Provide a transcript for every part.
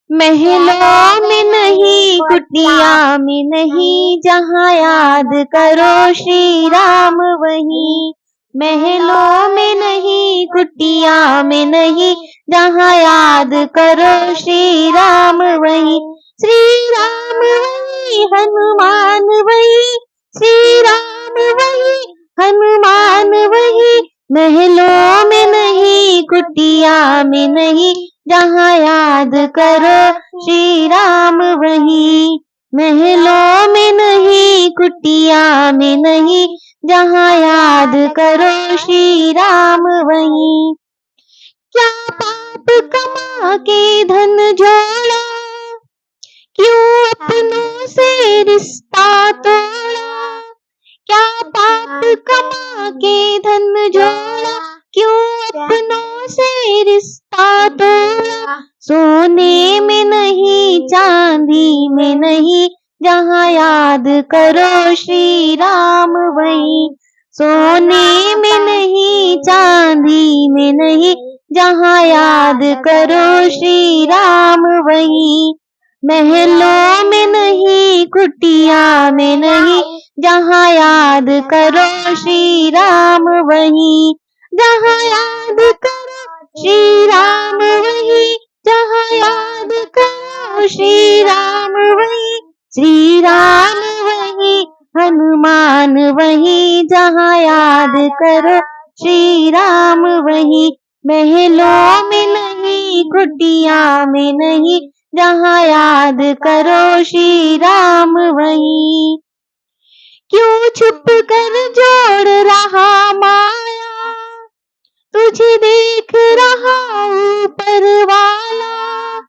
महलों में नहीं कुटिया में नहीं, जहाँ याद करो श्री राम वहीं। महलों में नहीं कुटिया में नहीं, जहाँ याद करो श्री राम वहीं। श्री राम वहीं हनुमान वहीं, श्री राम वहीं हनुमान वहीं। महलों में नहीं कुटिया में नहीं, जहाँ याद करो श्री राम वहीं। महलों में नहीं कुटिया में नहीं, जहाँ याद करो श्री राम वहीं। क्या पाप कमा के धन जोड़ा, क्यों अपनों से रिश्ता तोड़ा। क्या पाप कमा के धन जोड़ा, क्यों अपनों से रिश्ता तोड़ा। सोने में नहीं चांदी में नहीं, जहाँ याद करो श्री राम वहीं। सोने में नहीं चांदी में नहीं, जहाँ याद करो श्री राम वहीं। महलों में नहीं कुटिया में नहीं, जहाँ याद करो श्री राम वहीं। जहाँ याद करो श्री राम वहीं, जहाँ याद करो श्री राम वहीं। श्री राम वहीं हनुमान वहीं, जहाँ याद करो श्री राम वहीं। महलों में नहीं कुटिया में नहीं, जहाँ याद करो श्री राम वहीं। क्यों छुप कर जोड़ रहा माया, तुझे देख रहा ऊपर वाला।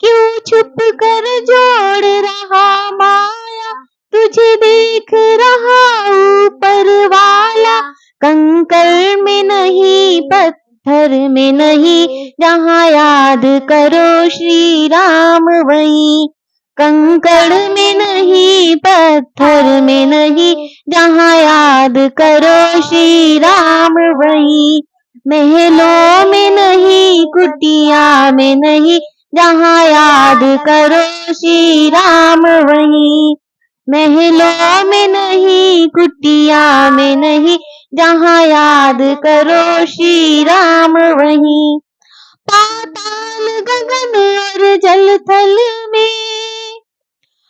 क्यों छुप कर जोड़ रहा माया, तुझे देख रहा ऊपर वाला। कंकर में नहीं पत्थर में नहीं, जहाँ याद करो श्री राम वहीं। कंकड़ में नहीं पत्थर में नहीं, जहाँ याद करो श्री राम वहीं। महलों में नहीं कुटिया में नहीं, जहाँ याद करो श्री राम वहीं। महलों में नहीं कुटिया में नहीं, जहाँ याद करो श्री राम वहीं। पाताल गगन और जल थल में,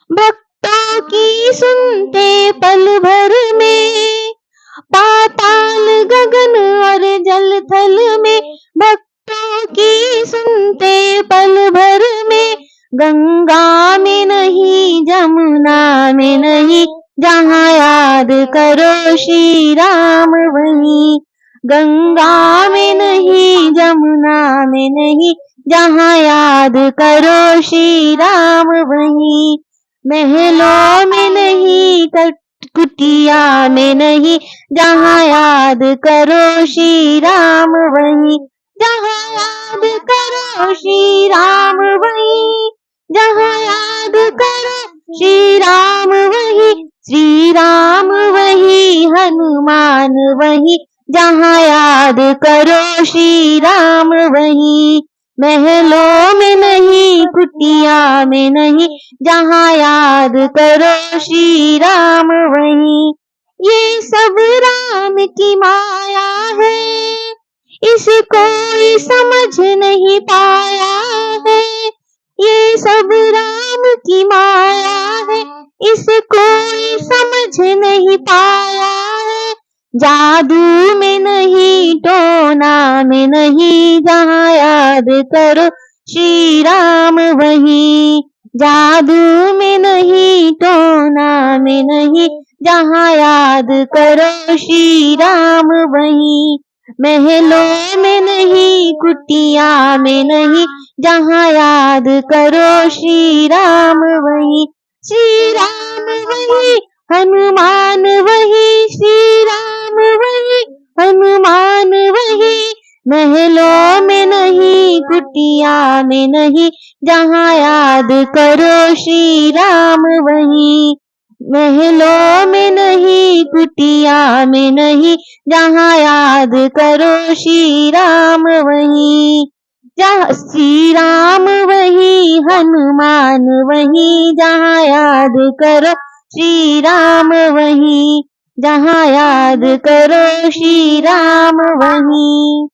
भक्तों की सुनते पल भर में। पाताल गगन और जल थल में, भक्तों की सुनते पल भर में। गंगा में नहीं जमुना में नहीं, जहाँ याद करो श्री राम वहीं। गंगा में नहीं जमुना में नहीं, जहाँ याद करो श्री राम वहीं। महलों में नहीं कुटिया में नहीं, जहाँ याद करो श्री राम वहीं। जहाँ याद करो श्री राम वहीं, जहाँ याद करो श्री राम वहीं। श्री राम वहीं हनुमान वहीं, जहाँ याद करो श्री राम वहीं। महलों में नहीं कुटिया में नहीं, जहाँ याद करो श्री राम वहीं। ये सब राम की माया है, इसे कोई समझ नहीं पाया है। ये सब राम की माया है, इसे कोई समझ नहीं पाया है। जादू में नहीं टोना में नहीं, जहाँ याद करो श्री राम वहीं। जादू में नहीं टोना में नहीं, जहाँ याद करो श्री राम वहीं। महलों में नहीं कुटिया में नहीं, जहाँ याद करो श्री राम वहीं। श्री राम वहीं हनुमान वहीं, श्री राम वहीं हनुमान वहीं। महलों में नहीं कुटिया में नहीं, जहाँ याद करो श्री राम वहीं। महलों में नहीं कुटिया में नहीं, जहाँ याद करो श्री राम वहीं। जहाँ श्री राम वही, हनुमान वही, जहाँ याद करो श्री राम वही, जहाँ याद करो श्री राम वही।